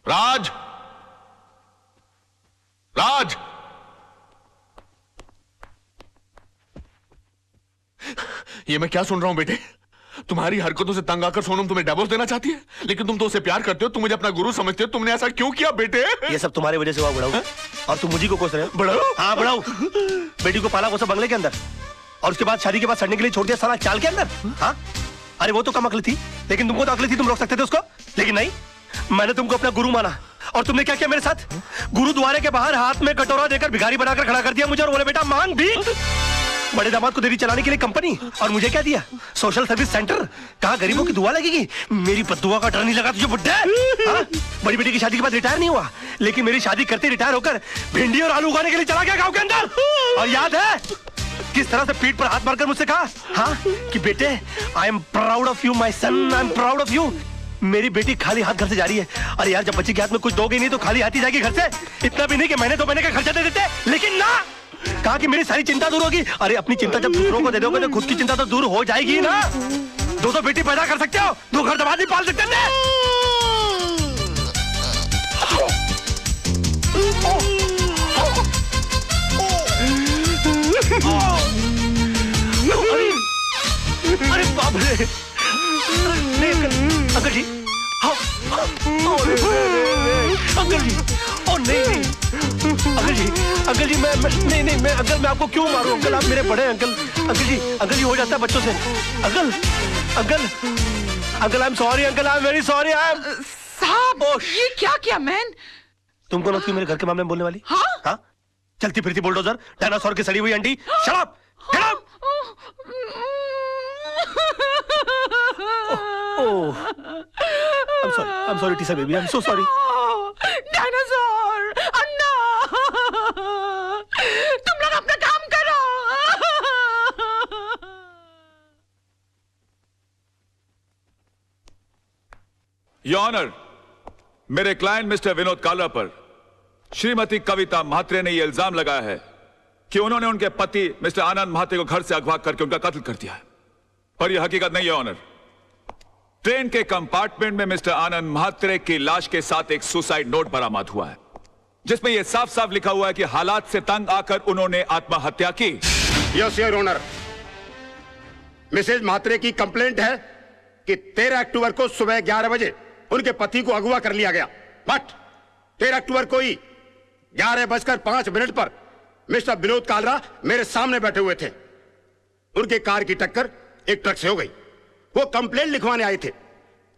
राज, राज, ये मैं क्या सुन रहा हूं बेटे? तुम्हारी हरकतों से तंग आकर सोनम तुम्हें डिवोर्स देना चाहती है, लेकिन तुम तो उसे प्यार करते हो, तुम मुझे अपना गुरु समझते हो। तुमने ऐसा क्यों किया बेटे? ये सब तुम्हारी वजह से हुआ बड़ाऊ, और तुम मुझे को कोस रहे हो। बड़ाऊ? हाँ बड़ाऊ, बेटी को पाला पोसा बंगले के अंदर, और उसके बाद शादी के बाद सड़ने के लिए छोड़ दिया साला चाल के अंदर। हाँ, अरे वो तो कम अकली थी, लेकिन तुमको तो अकली थी, तुम रोक सकते थे उसको, लेकिन नहीं, मैंने तुमको अपना गुरु माना। और तुमने क्या किया मेरे साथ? गुरुद्वारे के बाहर हाथ में कटोरा देकर भिखारी बनाकर खड़ा कर दिया मुझे, और बोले बेटा मांग भीख। बड़े दामाद को देवी चलाने के लिए कंपनी, और मुझे क्या दिया? Social service centre. कहा गरीबों की दुआ लगेगी? मेरी बद्दुआ का डर नहीं लगा तुझे बुड्ढे? बड़ी बेटी की शादी के बाद रिटायर नहीं हुआ, लेकिन मेरी शादी करते रिटायर होकर भिंडी और आलू उगाने के लिए चला गया गांव के अंदर। और याद है किस तरह से पीठ पर हाथ मारकर मुझसे कहा, हाँ, कि बेटे I am proud of you my son, I am proud of you. मेरी बेटी खाली हाथ घर से जा रही है। अरे यार, जब बच्चे के हाथ में कुछ दोगे नहीं तो खाली हाथ ही जाएगी घर से। इतना भी नहीं कि महीने 2 महीने का खर्चा दे देते, लेकिन ना, कहा कि मेरी सारी चिंता दूर होगी। अरे अपनी चिंता जब दूसरों को दे दोगे तो खुद की चिंता तो दूर हो जाएगी ना। 2 बेटी पैदा कर सकते हो, 2 घर दबा नहीं पाल सकते थे। अरे बाप रे, नहीं अंकल जी, अंकल जी, ओ नहीं अंकल जी, मैं नहीं मैं अंकल, मैं आपको क्यों मारूं अंकल? आप मेरे बड़े अंकल जी हो जाता है बच्चों से। Uncle I am sorry uncle, I am very sorry. साहब, ये क्या किया मैन? तुम कौन होती हो मेरे घर के मामले में बोलने वाली? हाँ? चलती फिरती बुलडोजर, डायनासोर की सड़ी हुई अंडी। Shut up, get out. I'm sorry टीसा baby, I'm so sorry. Dinosaur, Anna, तुम लोग अपना काम करो। योर ऑनर, मेरे क्लाइंट मिस्टर विनोद कालरा पर श्रीमती कविता म्हात्रे ने यह इल्जाम लगाया है कि उन्होंने उनके पति मिस्टर आनंद म्हात्रे को घर से अगवा करके उनका कत्ल कर दिया है, पर यह हकीकत नहीं है ऑनर। ट्रेन के कंपार्टमेंट में मिस्टर आनंद म्हात्रे की लाश के साथ एक सुसाइड नोट बरामद हुआ है, जिसमें यह साफ साफ लिखा हुआ है कि हालात से तंग आकर उन्होंने आत्महत्या की। Yes your honour, Mrs Mhatre की कंप्लेंट है कि 13 अक्टूबर को सुबह 11 बजे उनके पति को अगवा कर लिया गया, बट 13 अक्टूबर को ही 11:05 पर मिस्टर विनोद कालरा मेरे सामने बैठे हुए थे। उनके कार की टक्कर एक ट्रक से हो गई। वो कंप्लेंट लिखवाने आए थे।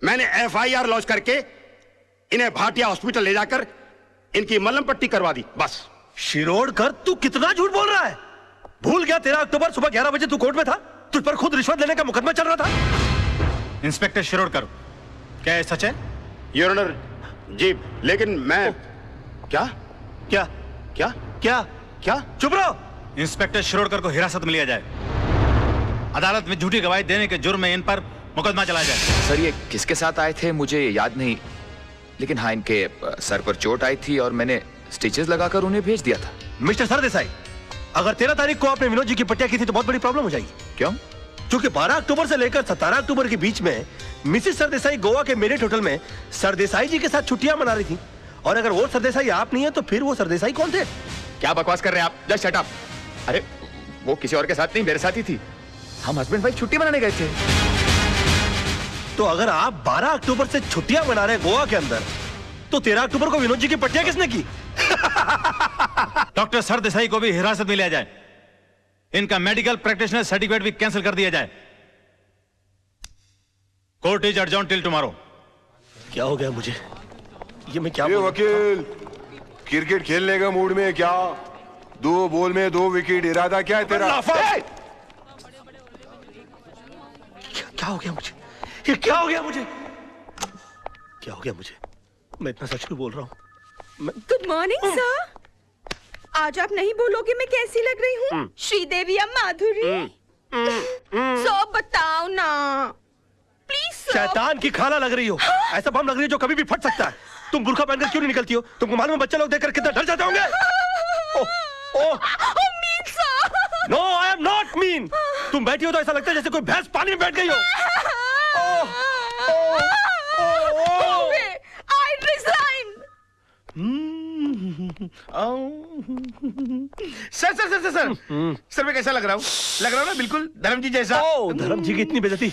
मैंने FIR लॉन्च करके इन्हें भाटिया हॉस्पिटल ले जाकर इनकी मलहम पट्टी करवा दी, बस। शिरोडकर, तू कितना झूठ बोल रहा है? भूल गया 13 अक्टूबर सुबह 11 बजे तू कोर्ट में था? तुझ पर खुद रिश्वत लेने का मुकदमा चल रहा था। इंस्पेक्टर शिरोडकर, क्या ये सच है? योर ऑनर जी, लेकिन मैं क्या क्या क्या क्या क्या चुप रहो। इंस्पेक्टर शिरोडकर को हिरासत में लिया जाए, अदालत में झूठी गवाही देने के जुर्म में इन पर मुकदमा चलाया जाए। सर, ये किसके साथ आए थे मुझे याद नहीं, लेकिन हाँ, इनके सर पर चोट आई थी और मैंने स्टिचेस लगाकर उन्हें भेज दिया था। मिस्टर सरदेसाई, अगर 13 तारीख को आपने विनोद जी की पट्टिया की थी तो बहुत बड़ी प्रॉब्लम हो जाएगी। क्यों? क्योंकि 12 अक्टूबर से लेकर 17 अक्टूबर के बीच में मिसेस सरदेसाई गोवा के मेरिट होटल में सरदेसाई जी के साथ छुट्टियां मना रही थी, और अगर वो सरदेसाई आप नहीं है तो फिर वो सरदेसाई कौन थे? क्या बकवास कर रहे हैं आप? Just shut up. अरे वो किसी और के साथ नहीं, मेरे साथ ही थी। हम हस्बैंड वाइफ छुट्टी मनाने गए थे। तो अगर आप 12 अक्टूबर से छुट्टियां मना रहे गोवा के अंदर, तो 13 अक्टूबर को विनोद जी की पट्टियां किसने की? डॉक्टर सरदेसाई को भी हिरासत में लिया जाए, इनका मेडिकल प्रैक्टिशनर सर्टिफिकेट भी कैंसिल कर दिया जाए। Court is adjourned till tomorrow. क्या हो गया मुझे? ये मैं क्या? ये वकील क्रिकेट खेलने का मूड में है क्या? 2 बॉल में 2 विकेट, इरादा क्या है तेरा? क्या हो गया मुझे? ये क्या हो गया मुझे? क्या हो गया मुझे? मैं इतना सच क्यों बोल रहा हूँ? Good morning sir. आज आप नहीं बोलोगे मैं कैसी लग रही हूँ? श्रीदेवी या माधुरी? सो बताओ ना प्लीज। शैतान की खाला लग रही हो। ऐसा बम लग रही है जो कभी भी फट सकता है। तुम बुर्का पहनकर क्यों नहीं निकलती हो? तुमको मालूम है बच्चे लोग देखकर कितना डर जाते होंगे? No, I am not mean. तुम बैठी हो तो ऐसा लगता है जैसे कोई भैंस पानी में बैठ गई हो। I resign. Sir sir sir sir sir sir मैं कैसा लग रहा हूँ? लग रहा हूँ ना बिल्कुल धर्म जी जैसा। ओ धर्म जी की इतनी बेइज्जती।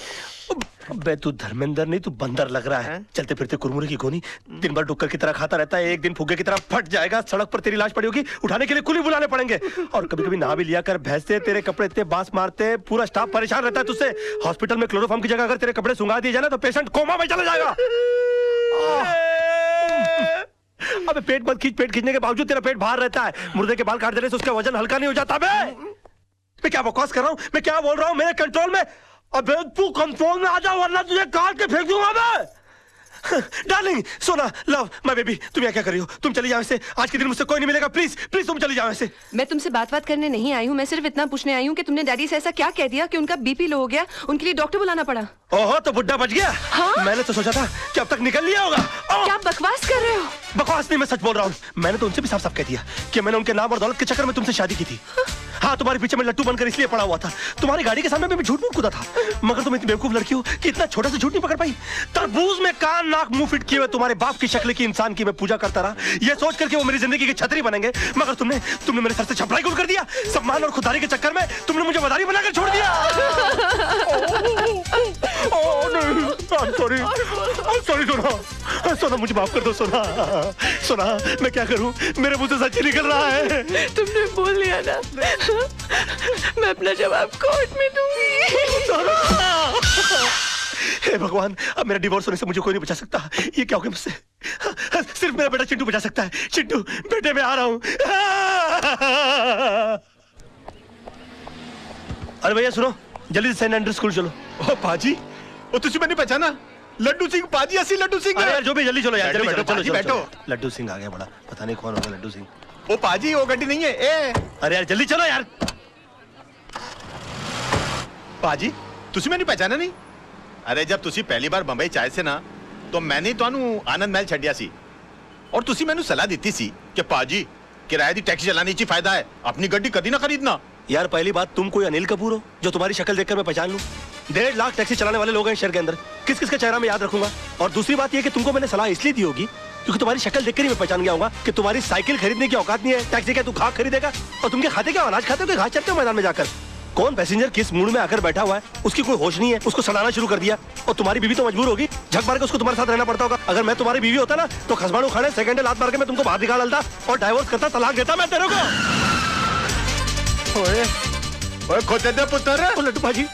अबे तू धर्मेंद्र नहीं, तू बंदर लग रहा है। चलते फिरते कुरमुरे की गोनी, दिन भर डुक्कर की तरह खाता रहता है, एक दिन फुग्गे की तरह फट जाएगा, सड़क पर तेरी लाश पड़ी होगी, उठाने के लिए कुली बुलाने पड़ेंगे। और कभी कभी नहा भी लिया कर, भैंसे तेरे कपड़े इतने बांस मारते हैं, पूरा स्टाफ परेशान रहता है तुझसे। हॉस्पिटल में क्लोरोफॉर्म की जगह अगर तेरे कपड़े सुंगा दिए जाए ना तो पेशेंट कोमा में चला जाएगा। अबे पेट मत खींच, पेट खींचने के बावजूद तेरा पेट बाहर रहता है। मुर्दे के बाल काट देने से उसका वजन हल्का नहीं हो जाता। बे मैं क्या बकवास कर रहा हूँ, मैं क्या बोल रहा हूँ, मेरे कंट्रोल में। अबे तू कंट्रोल में आ जा वरना तुझे काट के फेंक दूंगा मैं। डार्लिंग सोना लव माय बेबी, तुम यहाँ क्या कर रही हो? तुम चली जाओ इससे, आज के दिन मुझसे कोई नहीं मिलेगा। प्लीज प्लीज तुम चली जाओ इससे। मैं तुमसे बात करने नहीं आई हूँ, मैं सिर्फ इतना पूछने आई हूँ कि तुमने डैडी से ऐसा क्या कह दिया कि उनका बीपी लो हो गया, उनके लिए डॉक्टर बुलाना पड़ा। ओहो तो बुड्ढा बच गया। हाँ? मैंने तो सोचा था कि अब तक निकल लिया होगा। क्या बकवास कर रहे हो? बकवास नहीं, मैं सच बोल रहा हूँ। मैंने तो उनसे भी साफ साफ कह दिया कि मैंने उनके नाम और दौलत के चक्कर में तुमसे शादी की थी। हाँ तुम्हारे पीछे मैं लट्टू बनकर इसलिए पड़ा हुआ था, तुम्हारी गाड़ी के सामने मैं झूठ मूठ कूदा था, मगर तुम इतनी बेवकूफ लड़की हो कि इतना छोटा सा झूठ नहीं पकड़ पाई। तरबूज में कान नाक मुंह फिट किए हुए तुम्हारे बाप की शक्ल की इंसान की मैं पूजा करता रहा, ये सोच करके वो मेरी जिंदगी की छतरी बनेंगे, मगर तुमने मेरे सर से छपराई गुल कर दिया। सम्मान और खुदारी के चक्कर में तुमने मुझे मदारी बनाकर छोड़ दिया। सॉरी सोना, सोना मुझे माफ कर दो सोना। सोना मैं क्या करूं, मेरे मुंह से सच ही निकल रहा है। तुमने बोल लिया ना, मैं अपना जवाब कोर्ट में दूंगी। हे भगवान, अब मेरा डिवोर्स होने से मुझे कोई नहीं बचा सकता। ये क्या हो गया मुझसे? सिर्फ मेरा बेटा चिंटू बचा सकता है। चिंटू बेटे मैं आ रहा हूं। अरे भैया सुनो, जल्दी से सेंट एंड्रू स्कूल चलो। ओ पाजी, ओ तुझे मैंने पहचाना? लड्डू सिंह पाजी, असली लड्डू सिंह। अरे यार जो भी, जल्दी चलो यार, जल्दी चलो। पाजी बैठो। लड्डू सिंह आ गया बड़ा, पता नहीं कौन होगा लड्डू सिंह। ओ पाजी वो गड्डी नहीं है ए। अरे यार जल्दी चलो यार। पाजी तुझे मैंने पहचाना नहीं? अरे जब तुसी पहली बार बंबई चाहे से ना तो मैंने ਤੁਹਾਨੂੰ आनंद महल छड़िया सी और तुसी मैंने सलाह दी सी कि पाजी किराए दी टैक्सी चलाने ची फायदा है, अपनी गड्डी कभी ना खरीदना। यार पहली बात, तुम कोई अनिल कपूर हो जो तुम्हारी शक्ल देखकर मैं पहचान लूं? 1.5 लाख टैक्सी चलाने वाले लोग हैं शहर के अंदर, किस किस का चेहरा मैं याद रखूंगा? और दूसरी बात यह कि तुमको मैंने सलाह इसलिए दी होगी क्योंकि तुम्हारी शक्ल देखकर ही मैं पहचान गया होगा कि तुम्हारी साइकिल खरीदने की औकात नहीं है। टैक्सी क्या तू घास खरीदेगा? और तुम क्या खाते, क्या अनाज खाते हो कि घास चरते हो मैदान में जाकर? कौन पैसेंजर किस मूड में आकर बैठा हुआ है, उसकी कोई होश नहीं है, उसको सड़ाना शुरू कर दिया। और तुम्हारी बीवी तो मजबूर होगी, झक मार के उसको तुम्हारे साथ रहना पड़ता होगा। अगर मैं तुम्हारी बीवी होता ना तो खसबाड़ू खाने सेकंड लात मार के मैं तुमको बाहर निकाल डालता और डाइवोर्स करता, तलाक देता मैं तेरे को। ओए ओए खोते दे पुत्र, लड्डू भाजी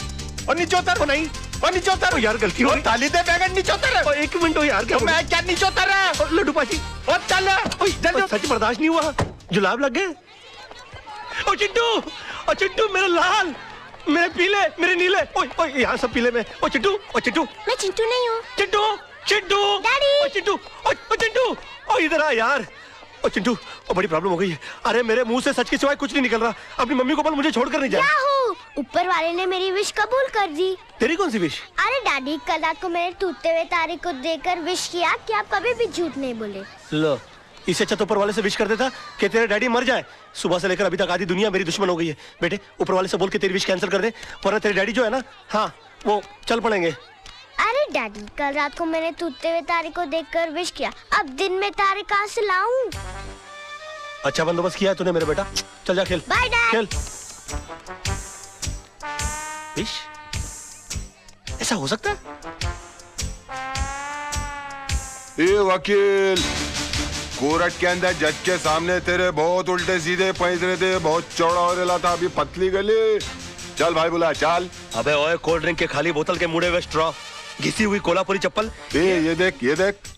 और नीचे उतर। नहीं और नीचे उतर यार, गलती हो गई। ताली दे बैगन नीचे उतर। एक मिनट हो यार, क्या मैं क्या नीचे उतर रहा है? लड्डू भाजी और चल जल्दी। सच बर्दाश्त नहीं हुआ, जुलाब लग गए। ओ चिंटू, ओ चिंटू मेरे लाल, मेरे पीले, मेरे नीले, ओए ओए यहाँ सब पीले में। ओ चिंटू, ओ चिंटू। मैं चिंटू नहीं हूँ। चिंटू, चिंटू, डैडी। ओ चिंटू, ओ चिंटू, ओ इधर आ यार। ओ चिंटू, ओ बड़ी प्रॉब्लम हो गई है। अरे मेरे मुंह से सच के सिवाय कुछ नहीं निकल रहा। अपनी मम्मी को बोल मुझे छोड़कर नहीं जाए। क्या हो? ऊपर वाले ने मेरी विश कबूल कर दी। तेरी कौन सी विश? अरे डैडी, कल रात को मैंने टूटते हुए तारे को देखकर विश किया कि आप कभी भी झूठ नहीं बोले। लो, इससे अच्छा तो ऊपर वाले से विश कर देता कि तेरे डैडी मर जाए। सुबह से लेकर अभी तक आधी दुनिया मेरी दुश्मन हो गई है। बेटे ऊपर वाले से बोल के तेरी विश कैंसिल कर दे, वरना तेरे डैडी जो है ना, हाँ वो चल पड़ेंगे। अरे डैडी, कल रात को मैंने टूटते हुए तारे को देखकर विश किया, अब दिन में तारे कहाँ से लाऊं? अच्छा बंदोबस्त किया है तूने मेरे बेटा, चल जा खेल। Bye dad. खेल। विश ऐसा हो सकता है? ए वकील, कोर्ट के अंदर जज के सामने तेरे बहुत उल्टे सीधे पैंतरे थे, बहुत चौड़ा हो रहा था, अभी पतली गली। चल भाई बुला चल। अबे ओए, कोल्ड ड्रिंक के खाली बोतल के मुड़े हुए स्ट्रॉ, घिसी हुई कोल्हापुरी चप्पल। ये देख